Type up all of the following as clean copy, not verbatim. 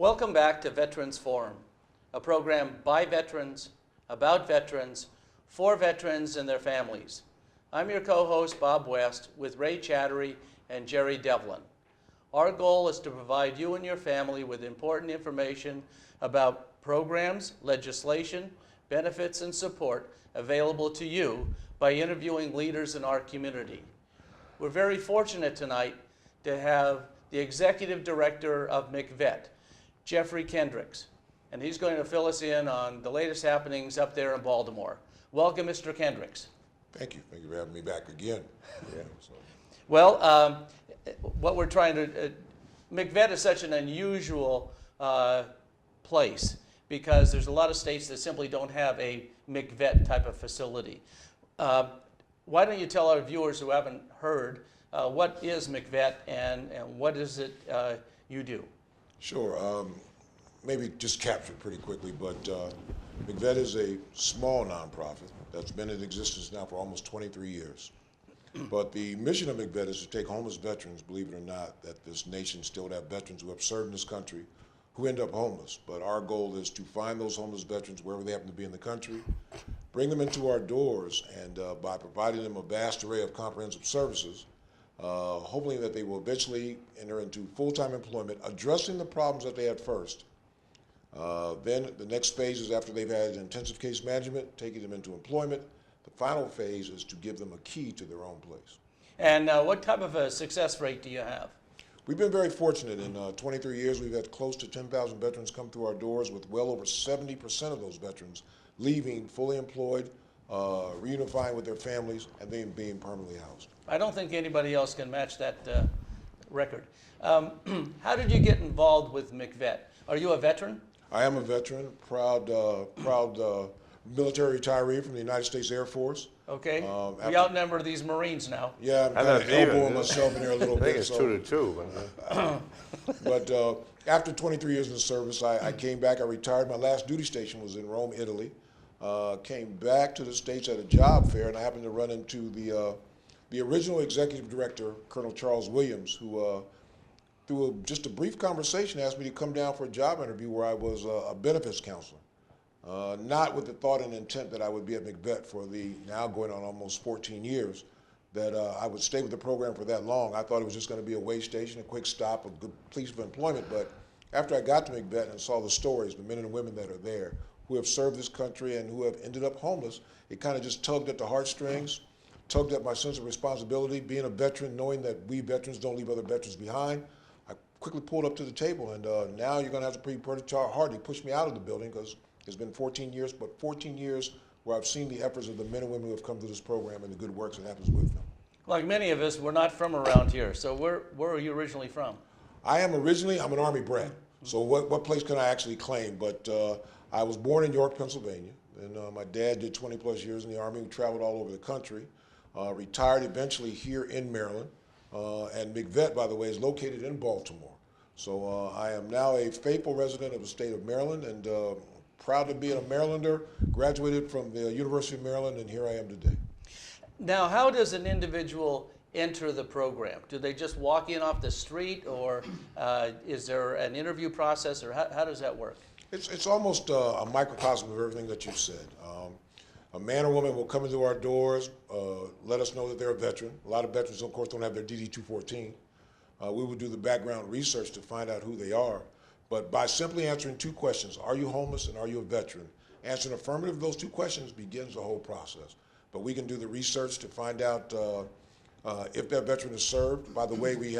Welcome back to Veterans Forum, a program by veterans, about veterans, for veterans and their families. I'm your co-host, Bob West, with Ray Chattery and Jerry Devlin. Our goal is to provide you and your family with important information about programs, legislation, benefits, and support available to you by interviewing leaders in our community. We're very fortunate tonight to have the Executive Director of MCVET, Jeffrey Kendricks, and he's going to fill us in on the latest happenings up there in Baltimore. Welcome, Mr. Kendricks. Thank you. Thank you for having me back again. Yeah. Well, what we're trying to, MCVET is such an unusual place because there's a lot of states that simply don't have a MCVET type of facility. Why don't you tell our viewers who haven't heard what is MCVET and what is it you do? Sure. Maybe just capture it pretty quickly, but MCVET is a small nonprofit that's been in existence now for almost 23 years. But the mission of MCVET is to take homeless veterans, believe it or not, that this nation still have veterans who have served in this country who end up homeless. But our goal is to find those homeless veterans wherever they happen to be in the country, bring them into our doors, and by providing them a vast array of comprehensive services, hopefully that they will eventually enter into full-time employment, addressing the problems that they had first. Then the next phase is after they've had intensive case management, taking them into employment. The final phase is to give them a key to their own place. And what type of a success rate do you have? We've been very fortunate. In 23 years, we've had close to 10,000 veterans come through our doors, with well over 70% of those veterans leaving fully employed, reunifying with their families, and then being permanently housed. I don't think anybody else can match that record. How did you get involved with MCVET? Are you a veteran? I am a veteran, proud military retiree from the United States Air Force. Okay. We outnumber these Marines now. Yeah, I'm kind of elbowing myself in there a little bit. I think it's 2-2. But after 23 years in the service, I came back. I retired. My last duty station was in Rome, Italy. Came back to the States at a job fair, and I happened to run into the original executive director, Colonel Charles Williams, who through just a brief conversation asked me to come down for a job interview where I was a benefits counselor. Not with the thought and intent that I would be at MCVET for the now going on almost 14 years, that I would stay with the program for that long. I thought it was just going to be a way station, a quick stop, a good place of employment. But after I got to MCVET and saw the stories, the men and women that are there, who have served this country and who have ended up homeless, it kind of just tugged at the heartstrings, tugged at my sense of responsibility, being a veteran, knowing that we veterans don't leave other veterans behind. I quickly pulled up to the table, and now you're going to have to pretty hard to push me out of the building, because it's been 14 years, but 14 years where I've seen the efforts of the men and women who have come through this program and the good works that happens with them. Like many of us, we're not from around here. So where are you originally from? I'm an Army brat. So what place can I actually claim? But I was born in York, Pennsylvania, and my dad did 20 plus years in the Army. We traveled all over the country, retired eventually here in Maryland. And MCVET, by the way, is located in Baltimore. So I am now a faithful resident of the state of Maryland, and proud to be a Marylander, graduated from the University of Maryland, and here I am today. Now, how does an individual enter the program? Do they just walk in off the street, or is there an interview process, or how does that work? It's almost a microcosm of everything that you've said. A man or woman will come into our doors, let us know that they're a veteran. A lot of veterans, of course, don't have their DD-214. We will do the background research to find out who they are. But by simply answering two questions, are you homeless and are you a veteran? Answering affirmative to those two questions begins the whole process. But we can do the research to find out if that veteran is served. By the way, we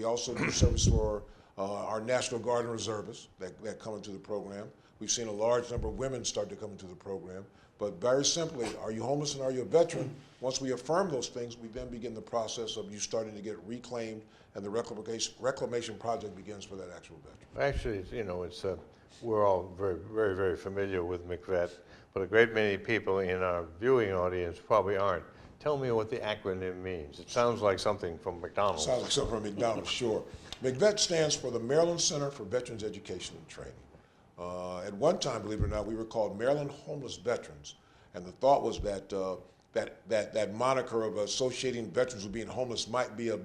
also do service for our National Guard and reservists that come into the program. We've seen a large number of women start to come into the program. But very simply, are you homeless and are you a veteran? Once we affirm those things, we then begin the process of you starting to get reclaimed, and the reclamation project begins for that actual veteran. Actually, you know, we're all very, very, very familiar with MCVET, but a great many people in our viewing audience probably aren't. Tell me what the acronym means. It sounds like something from McDonald's. Sounds like something from McDonald's, sure. MCVET stands for the Maryland Center for Veterans Education and Training. At one time, believe it or not, we were called Maryland Homeless Veterans, and the thought was that that moniker of associating veterans with being homeless might be a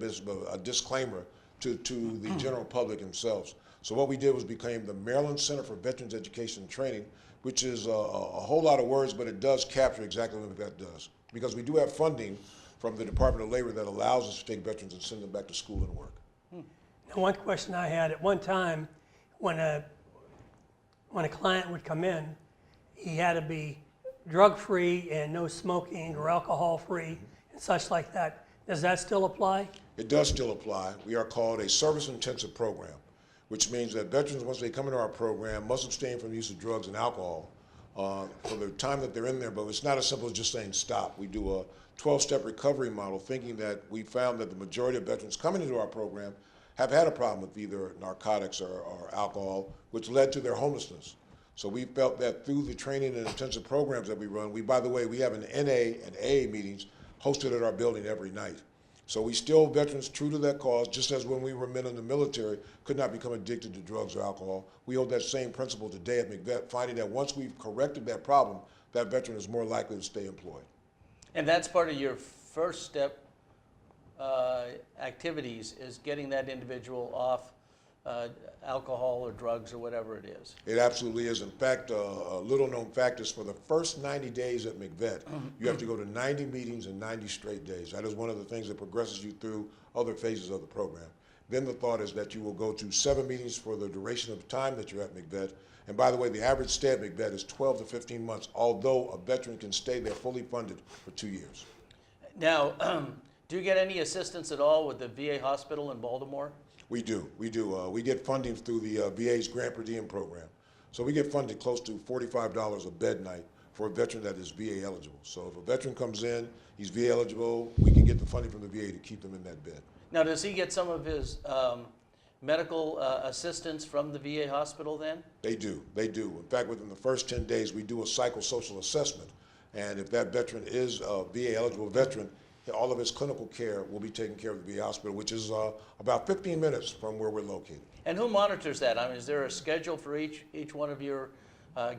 disclaimer to the general public themselves. So what we did was became the Maryland Center for Veterans Education and Training, which is a whole lot of words, but it does capture exactly what that does. Because we do have funding from the Department of Labor that allows us to take veterans and send them back to school and work. Now, one question I had, at one time, when a client would come in, he had to be drug-free and no smoking or alcohol-free and such like that. Does that still apply? It does still apply. We are called a service-intensive program, which means that veterans, once they come into our program, must abstain from the use of drugs and alcohol for the time that they're in there. But it's not as simple as just saying stop. We do a 12-step recovery model, thinking that we found that the majority of veterans coming into our program have had a problem with either narcotics or alcohol, which led to their homelessness. So we felt that through the training and intensive programs that we run, by the way, we have an NA and AA meetings hosted at our building every night. So we still veterans true to that cause, just as when we were men in the military could not become addicted to drugs or alcohol. We hold that same principle today at MCVET, finding that once we've corrected that problem, that veteran is more likely to stay employed. And that's part of your first step activities, is getting that individual off alcohol or drugs or whatever it is. It absolutely is. In fact, a little known fact is for the first 90 days at MCVET, you have to go to 90 meetings in 90 straight days. That is one of the things that progresses you through other phases of the program. Then the thought is that you will go to 7 meetings for the duration of time that you're at MCVET. And by the way, the average stay at MCVET is 12 to 15 months, although a veteran can stay there fully funded for 2 years. Now, do you get any assistance at all with the VA hospital in Baltimore? We do. We get funding through the VA's grant per diem program. So we get funded close to $45 a bed night for a veteran that is VA eligible. So if a veteran comes in, he's VA eligible, we can get the funding from the VA to keep them in that bed. Now, does he get some of his medical assistance from the VA hospital then? They do. They do. In fact, within the first 10 days, we do a psychosocial assessment. And if that veteran is a VA eligible veteran, all of his clinical care will be taken care of at the VA hospital, which is about 15 minutes from where we're located. And who monitors that? I mean, is there a schedule for each one of your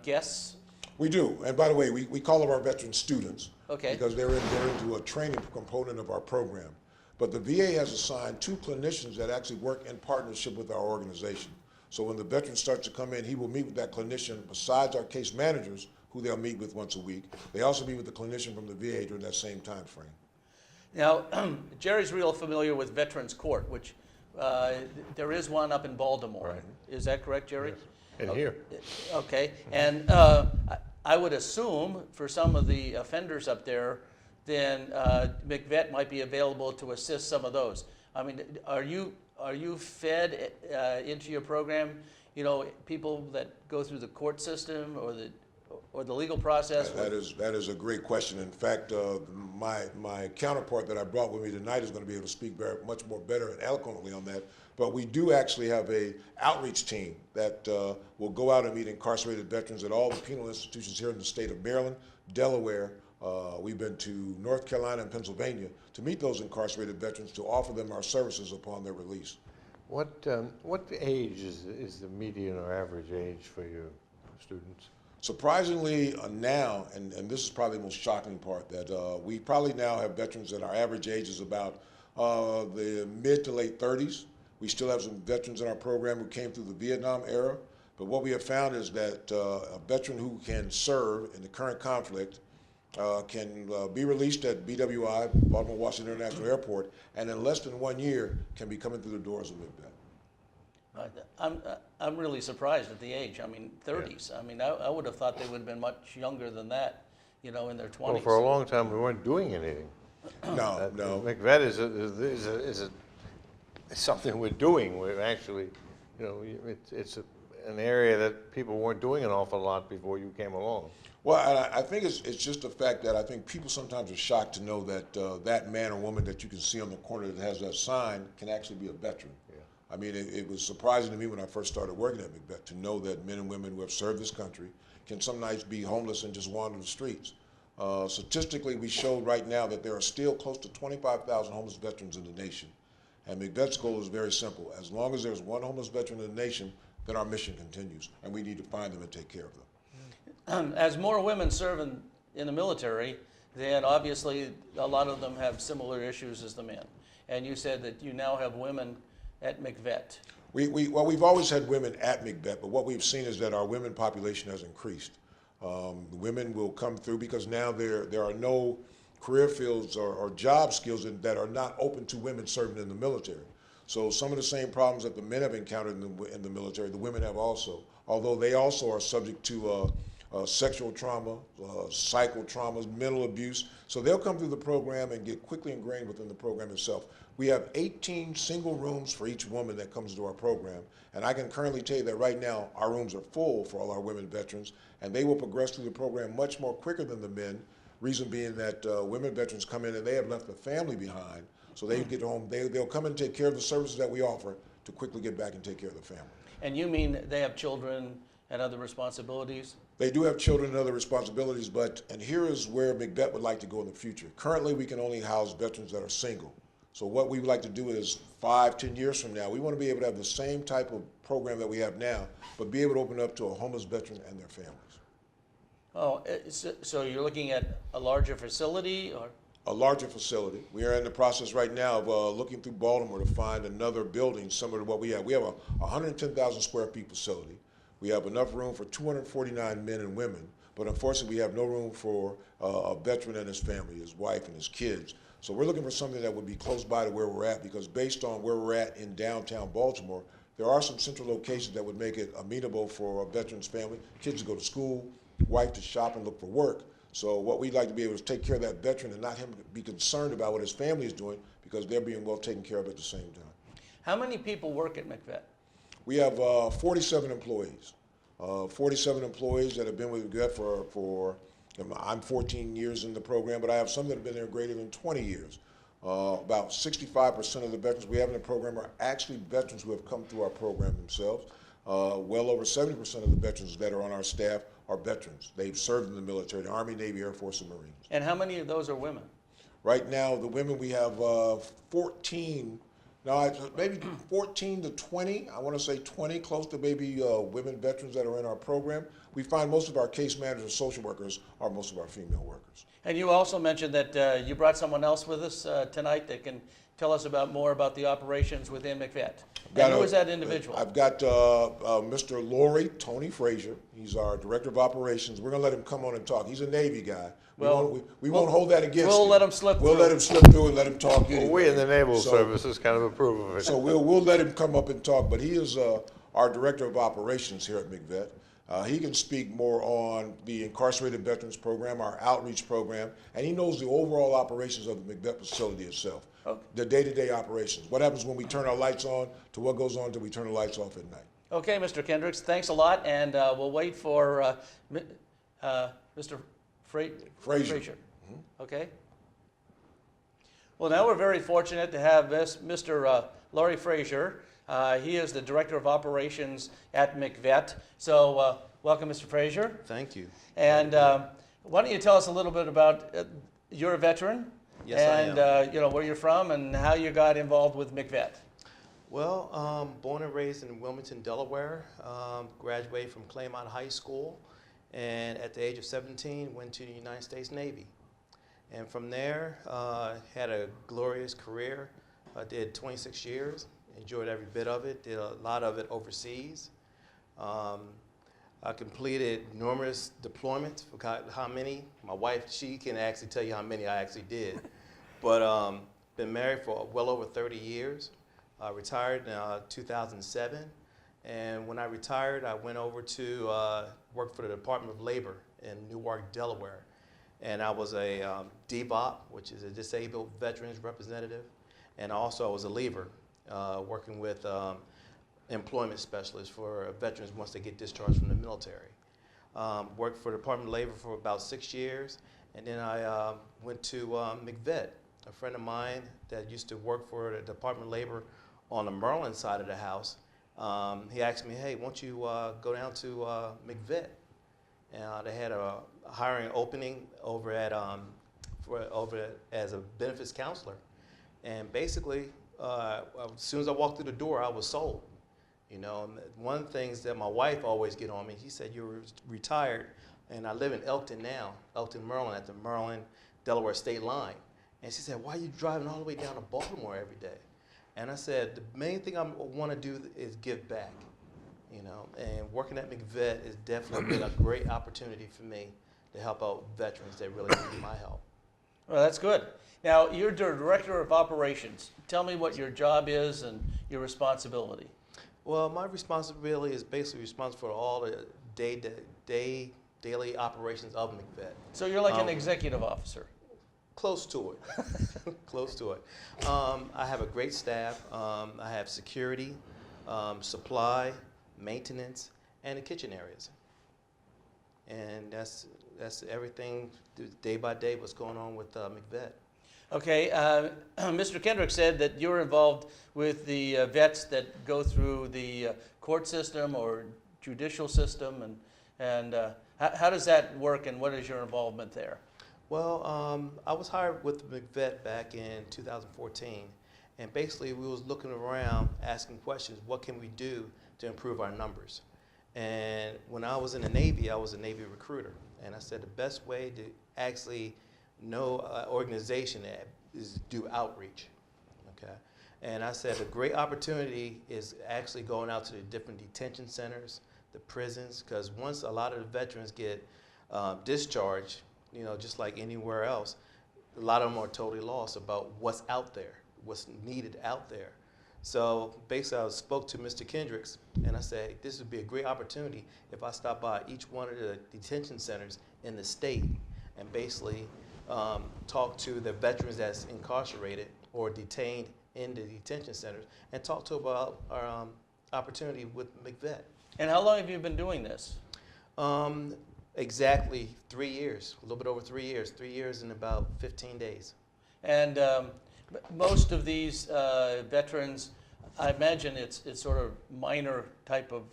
guests? We do. And by the way, we call them our veteran students. Okay. Because they're into a training component of our program. But the VA has assigned 2 clinicians that actually work in partnership with our organization. So when the veteran starts to come in, he will meet with that clinician besides our case managers, who they'll meet with once a week. They also meet with the clinician from the VA during that same time frame. Now, Jerry's real familiar with Veterans Court, which there is one up in Baltimore. Right. Is that correct, Jerry? Yes. And here. Okay. And I would assume for some of the offenders up there, then MCVET might be available to assist some of those. I mean, are you fed into your program, you know, people that go through the court system or the legal process? That is a great question. In fact, my counterpart that I brought with me tonight is going to be able to speak much more better and eloquently on that. But we do actually have a outreach team that will go out and meet incarcerated veterans at all the penal institutions here in the state of Maryland, Delaware. We've been to North Carolina and Pennsylvania to meet those incarcerated veterans to offer them our services upon their release. What age is the median or average age for your students? Surprisingly now, and this is probably the most shocking part, that we probably now have veterans that our average age is about the mid to late 30s. We still have some veterans in our program who came through the Vietnam era, but what we have found is that a veteran who can serve in the current conflict can be released at BWI, Baltimore Washington International Airport, and in less than 1 year can be coming through the doors of MCVET. I'm really surprised at the age. I mean, 30s. Yeah. I mean, I would have thought they would have been much younger than that, you know, in their 20s. Well, for a long time, we weren't doing anything. No. MCVET is something we're doing. We're actually, you know, it's an area that people weren't doing an awful lot before you came along. Well, I think it's just the fact that I think people sometimes are shocked to know that that man or woman that you can see on the corner that has that sign can actually be a veteran. Yeah. I mean, it was surprising to me when I first started working at MCVET to know that men and women who have served this country can some nights be homeless and just wander the streets. Statistically, we showed right now that there are still close to 25,000 homeless veterans in the nation. And MCVET's goal is very simple. As long as there's one homeless veteran in the nation, then our mission continues, and we need to find them and take care of them. As more women serve in the military, then obviously a lot of them have similar issues as the men. And you said that you now have women at MCVET? Well, we've always had women at MCVET, but what we've seen is that our women population has increased. Women will come through because now there are no career fields or job skills that are not open to women serving in the military. So some of the same problems that the men have encountered in the military, the women have also, although they also are subject to sexual trauma, psycho traumas, mental abuse. So they'll come through the program and get quickly ingrained within the program itself. We have 18 single rooms for each woman that comes to our program. And I can currently tell you that right now our rooms are full for all our women veterans, and they will progress through the program much more quicker than the men. Reason being that women veterans come in and they have left the family behind. So they get home, they'll come and take care of the services that we offer to quickly get back and take care of the family. And you mean they have children and other responsibilities? They do have children and other responsibilities, and here is where MCVET would like to go in the future. Currently, we can only house veterans that are single. So what we would like to do is 5, 10 years from now, we want to be able to have the same type of program that we have now, but be able to open up to a homeless veteran and their families. Oh, so you're looking at a larger facility, or? A larger facility. We are in the process right now of looking through Baltimore to find another building similar to what we have. We have a 110,000 square feet facility. We have enough room for 249 men and women, but unfortunately we have no room for a veteran and his family, his wife and his kids. So we're looking for something that would be close by to where we're at, because based on where we're at in downtown Baltimore, there are some central locations that would make it amenable for a veteran's family, kids to go to school, wife to shop and look for work. So what we'd like to be able to take care of that veteran and not him be concerned about what his family is doing, because they're being well taken care of at the same time. How many people work at MCVET? We have 47 employees. 47 employees that have been with MCVET for I'm 14 years in the program, but I have some that have been there greater than 20 years. About 65% of the veterans we have in the program are actually veterans who have come through our program themselves. Well over 70% of the veterans that are on our staff are veterans. They've served in the military, the Army, Navy, Air Force, and Marines. And how many of those are women? Right now, the women, we have 14, no, maybe 14 to 20. I want to say 20, close to maybe women veterans that are in our program. We find most of our case managers and social workers are most of our female workers. And you also mentioned that you brought someone else with us tonight that can tell us more about the operations within MCVET. And who is that individual? I've got Mr. Tony Frazier. He's our Director of Operations. We're going to let him come on and talk. He's a Navy guy. We won't hold that against him. We'll let him slip through. We'll let him slip through and let him talk anyway. Well, we in the Naval Services kind of approve of it. So we'll let him come up and talk, but he is our Director of Operations here at MCVET. He can speak more on the Incarcerated Veterans Program, our outreach program, and he knows the overall operations of the MCVET facility itself. Okay. The day-to-day operations. What happens when we turn our lights on to what goes on until we turn the lights off at night. Okay, Mr. Kendricks, thanks a lot, and we'll wait for Mr. Frazier. Mm-hmm. Okay. Well, now we're very fortunate to have Mr. Laurie Frazier. He is the Director of Operations at MCVET. So welcome, Mr. Frazier. Thank you. And why don't you tell us a little bit about, you're a veteran? Yes, I am. And you know, where you're from and how you got involved with MCVET. Well, born and raised in Wilmington, Delaware. Graduated from Claymont High School, and at the age of 17 went to the United States Navy. And from there, had a glorious career. I did 26 years, enjoyed every bit of it, did a lot of it overseas. I completed numerous deployments. Forgot how many. My wife, she can actually tell you how many I actually did. But been married for well over 30 years. Retired in 2007. And when I retired, I went over to work for the Department of Labor in Newark, Delaware. And I was a DBOP, which is a Disabled Veterans Representative. And also I was a leaver, working with employment specialists for veterans once they get discharged from the military. Worked for the Department of Labor for about 6 years, and then I went to MCVET. A friend of mine that used to work for the Department of Labor on the Maryland side of the house, he asked me, hey, won't you go down to MCVET? And they had a hiring opening over at as a benefits counselor. And basically, as soon as I walked through the door, I was sold. You know, and one of the things that my wife always get on me, she said, you're retired, and I live in Elkton now, Elkton, Maryland, at the Maryland-Delaware state line. And she said, why are you driving all the way down to Baltimore every day? And I said, the main thing I want to do is give back, you know, and working at MCVET has definitely been a great opportunity for me to help out veterans that really need my help. Well, that's good. Now, you're the Director of Operations. Tell me what your job is and your responsibility. Well, my responsibility is basically responsible for all the daily operations of MCVET. So you're like an executive officer. Close to it. Close to it. I have a great staff. I have security, supply, maintenance, and the kitchen areas. And that's everything day by day what's going on with MCVET. Okay, Mr. Kendrick said that you're involved with the vets that go through the court system or judicial system, and how does that work, and what is your involvement there? Well, I was hired with MCVET back in 2014, and basically we was looking around asking questions, what can we do to improve our numbers? And when I was in the Navy, I was a Navy recruiter, and I said the best way to actually know an organization is do outreach, okay? And I said a great opportunity is actually going out to the different detention centers, the prisons, because once a lot of the veterans get discharged, you know, just like anywhere else, a lot of them are totally lost about what's out there, what's needed out there. So basically I spoke to Mr. Kendricks and I said, this would be a great opportunity if I stop by each one of the detention centers in the state and basically talk to the veterans that's incarcerated or detained in the detention centers and talk to about our opportunity with MCVET. And how long have you been doing this? Exactly 3 years, a little bit over 3 years. 3 years and about 15 days. And most of these veterans, I imagine it's sort of minor type of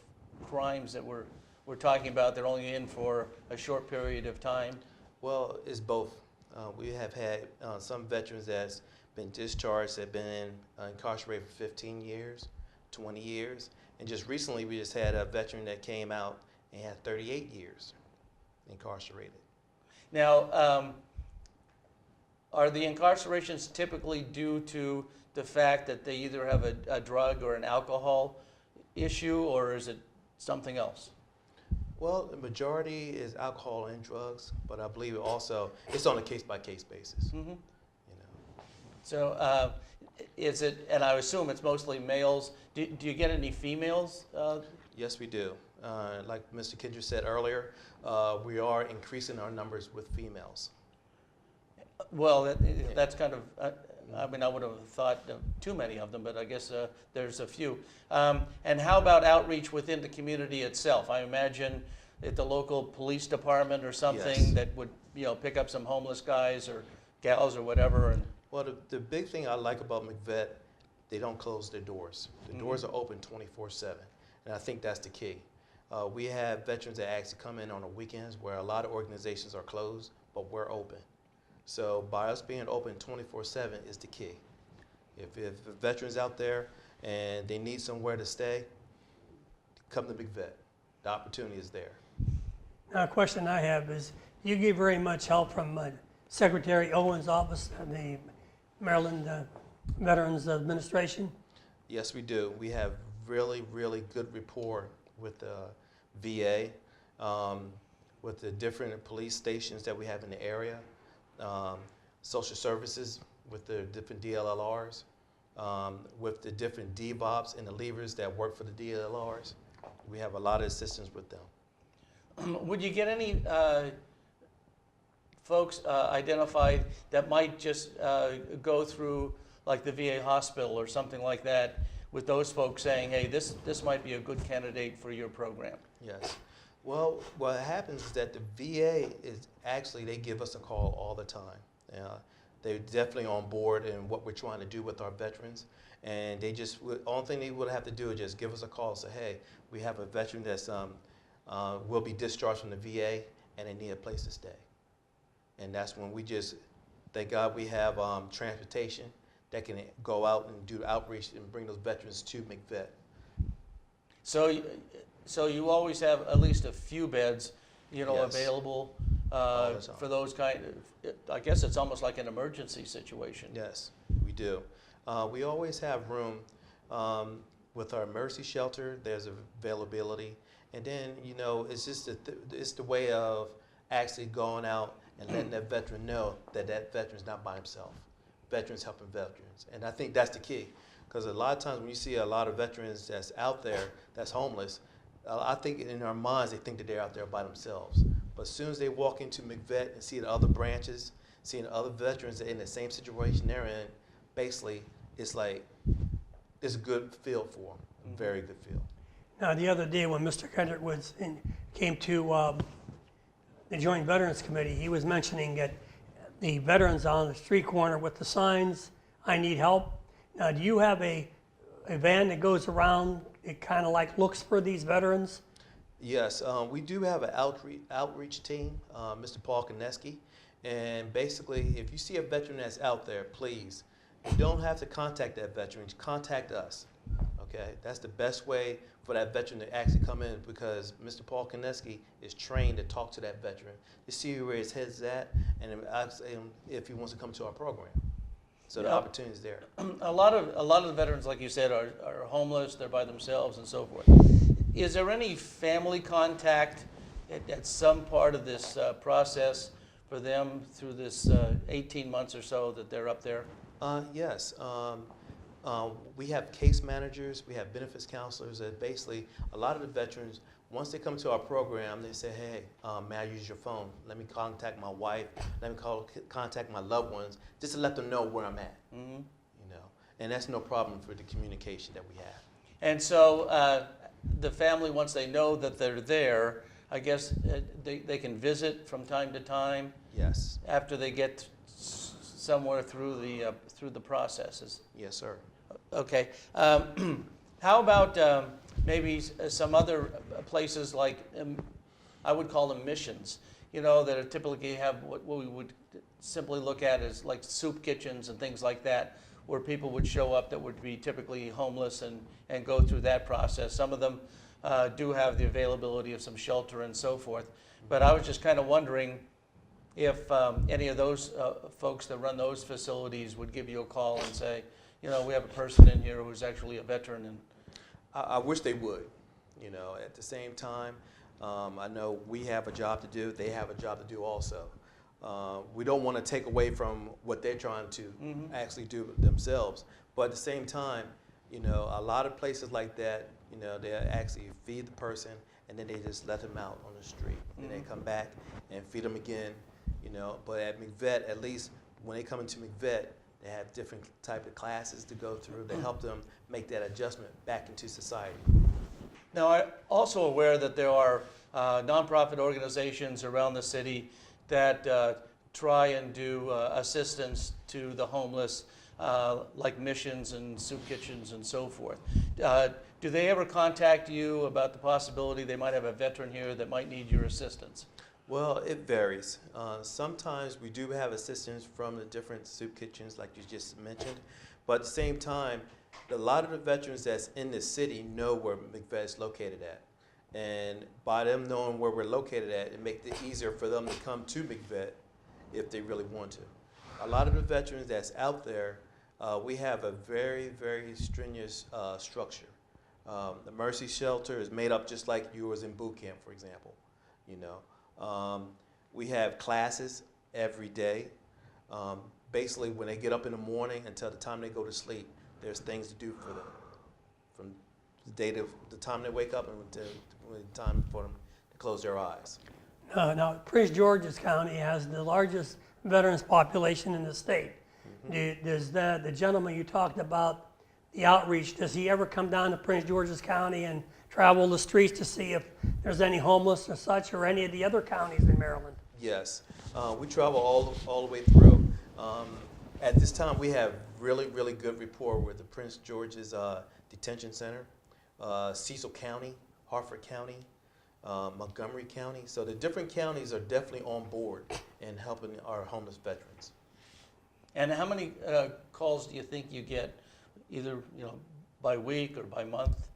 crimes that we're talking about. They're only in for a short period of time. Well, it's both. We have had some veterans that's been discharged, that have been incarcerated for 15 years, 20 years. And just recently we just had a veteran that came out and had 38 years incarcerated. Now, are the incarcerations typically due to the fact that they either have a drug or an alcohol issue, or is it something else? Well, the majority is alcohol and drugs, but I believe also it's on a case-by-case basis. Mm-hmm. You know. So is it, and I assume it's mostly males, do you get any females? Yes, we do. Like Mr. Kendrick said earlier, we are increasing our numbers with females. Well, that's kind of, I mean, I would have thought too many of them, but I guess there's a few. And how about outreach within the community itself? I imagine at the local police department or something Yes. that would, you know, pick up some homeless guys or gals or whatever. And Well, the big thing I like about MCVET, they don't close their doors. The doors are open 24/7, and I think that's the key. We have veterans that actually come in on the weekends where a lot of organizations are closed, but we're open. So by us being open 24/7 is the key. If a veteran's out there and they need somewhere to stay, come to MCVET. The opportunity is there. Now, a question I have is, you get very much help from Secretary Owen's office, the Maryland Veterans Administration? Yes, we do. We have really, really good rapport with the VA, with the different police stations that we have in the area, social services with the different DLLRs, with the different DBOPs and the levers that work for the DLLRs. We have a lot of assistance with them. would you get any folks identified that might just go through like the VA hospital or something like that, with those folks saying, hey, this might be a good candidate for your program? Yes. Well, what happens is that the VA is actually, they give us a call all the time. They're definitely on board in what we're trying to do with our veterans. And they just, the only thing they would have to do is just give us a call and say, hey, we have a veteran that's will be discharged from the VA and they need a place to stay. And that's when we just, thank God we have transportation that can go out and do outreach and bring those veterans to MCVET. So you always have at least a few beds, you know, Yes. available All the time. for those kind of, I guess it's almost like an emergency situation. Yes, we do. We always have room with our emergency shelter. There's availability, and then it's just it's the way of actually going out and letting that veteran know that that veteran's not by himself. Veterans helping veterans, and I think that's the key. Because a lot of times when you see a lot of veterans that's out there that's homeless, I think in our minds they think that they're out there by themselves. But as soon as they walk into MCVET and see the other branches, seeing other veterans that are in the same situation they're in, basically it's like it's a good feel for them, a very good feel. Now, the other day when Mr. Kendrick came to the Joint Veterans Committee, he was mentioning that the veterans on the street corner with the signs, "I need help." Now, do you have a van that goes around, it kind of like looks for these veterans? Yes, we do have an outreach team, Mr. Paul Koneski, and basically if you see a veteran that's out there, please, you don't have to contact that veteran, contact us, okay? That's the best way for that veteran to actually come in, because Mr. Paul Koneski is trained to talk to that veteran, to see where his head's at, and ask him if he wants to come to our program. So the opportunity is there. A lot of the veterans, like you said, are homeless. They're by themselves and so forth. Is there any family contact at some part of this process for them through this 18 months or so that they're up there? Yes. We have case managers. We have benefits counselors. That basically, a lot of the veterans, once they come to our program, they say, "Hey, may I use your phone? Let me contact my wife. Let me contact my loved ones, just to let them know where I'm at." Mm-hmm. And that's no problem for the communication that we have. And so the family, once they know that they're there, I guess they can visit from time to time. Yes. After they get somewhere through the processes. Yes, sir. Okay. How about maybe some other places like, I would call them missions, that are typically have what we would simply look at as like soup kitchens and things like that, where people would show up that would be typically homeless and go through that process. Some of them do have the availability of some shelter and so forth. But I was just kind of wondering if any of those folks that run those facilities would give you a call and say, we have a person in here who's actually a veteran. And I wish they would. At the same time, I know we have a job to do. They have a job to do also. We don't want to take away from what they're trying to actually do themselves. But at the same time, a lot of places like that, they actually feed the person and then they just let them out on the street. And they come back and feed them again, But at MCVET, at least when they come into MCVET, they have different type of classes to go through that help them make that adjustment back into society. now, I'm also aware that there are nonprofit organizations around the city that try and do assistance to the homeless, like missions and soup kitchens and so forth. Do they ever contact you about the possibility they might have a veteran here that might need your assistance? Well, it varies. Sometimes we do have assistance from the different soup kitchens like you just mentioned, but at the same time, a lot of the veterans that's in the city know where MCVET is located at. And by them knowing where we're located at, it makes it easier for them to come to MCVET if they really want to. A lot of the veterans that's out there, we have a very, very strenuous structure. The Mercy Shelter is made up just like you was in boot camp, for example. We have classes every day. Basically, when they get up in the morning until the time they go to sleep, there's things to do for them. From the time they wake up and the time for them to close their eyes. Now, Prince George's County has the largest veterans population in the state. Does the gentleman you talked about, the outreach, does he ever come down to Prince George's County and travel the streets to see if there's any homeless or such, or any of the other counties in Maryland? Yes, we travel all the way through. At this time, we have really, really good rapport with the Prince George's Detention Center, Cecil County, Hartford County, Montgomery County. So the different counties are definitely on board in helping our homeless veterans. And how many calls do you think you get, either by week or by month?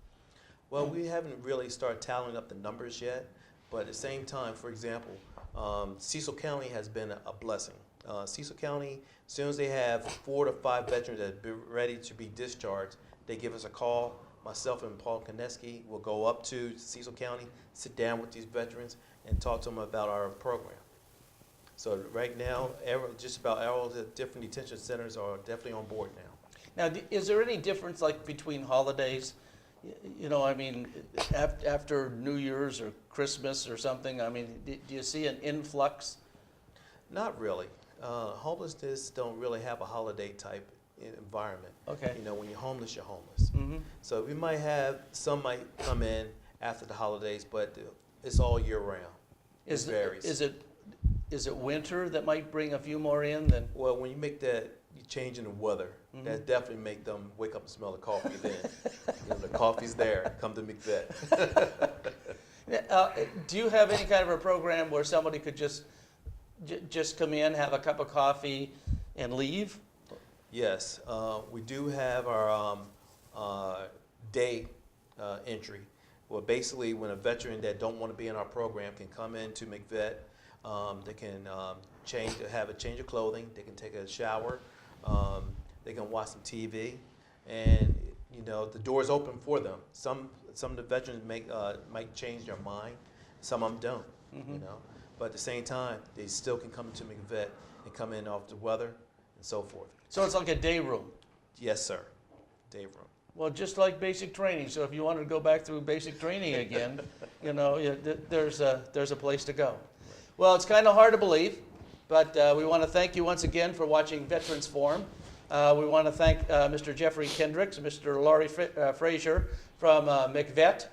Well, we haven't really started tallying up the numbers yet, but at the same time, for example, Cecil County has been a blessing. Cecil County, as soon as they have 4 to 5 veterans that are ready to be discharged, they give us a call. Myself and Paul Koneski will go up to Cecil County, sit down with these veterans, and talk to them about our program. So right now, just about all the different detention centers are definitely on board now. Now, is there any difference like between holidays? You know, I mean, after New Year's or Christmas or something, I mean, do you see an influx? Not really. Homelessness don't really have a holiday type environment. Okay. You know, when you're homeless, you're homeless. Mm-hmm. So we might have, some might come in after the holidays, but it's all year round. It varies. Is it winter that might bring a few more in than? Well, when you make that, you change in the weather, that definitely make them wake up and smell the coffee then. You know, the coffee's there, come to MCVET. Do you have any kind of a program where somebody could just come in, have a cup of coffee, and leave? Yes, we do have our day entry. Well, basically, when a veteran that don't want to be in our program can come into MCVET, they can have a change of clothing, they can take a shower, they can watch some TV, and you know the door is open for them. Some of the veterans might change their mind, some of them don't. You know, but at the same time, they still can come into MCVET and come in off the weather and so forth. So it's like a day room. Yes, sir. Day room. Well, just like basic training. So if you wanted to go back through basic training again, you know, there's a place to go. Well, it's kind of hard to believe, but we want to thank you once again for watching Veterans Forum. We want to thank Mr. Jeffrey Kendricks and Mr. Laurie Frazier from MCVET.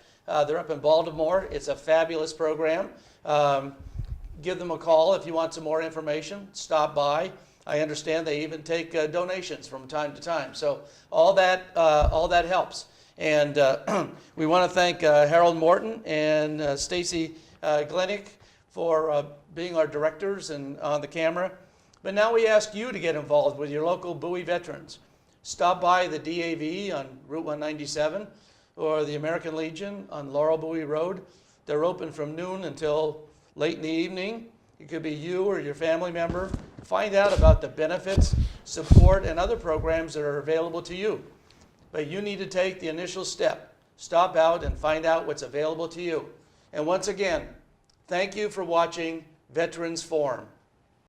They're up in Baltimore. It's a fabulous program. Give them a call if you want some more information. Stop by. I understand they even take donations from time to time. So all that helps. And we want to thank Harold Morton and Stacy Glenick for being our directors and on the camera. But now we ask you to get involved with your local Bowie veterans. Stop by the DAV on Route 197 or the American Legion on Laurel Bowie Road. They're open from noon until late in the evening. It could be you or your family member. Find out about the benefits, support, and other programs that are available to you. But you need to take the initial step. Stop out and find out what's available to you. And once again, thank you for watching Veterans Forum.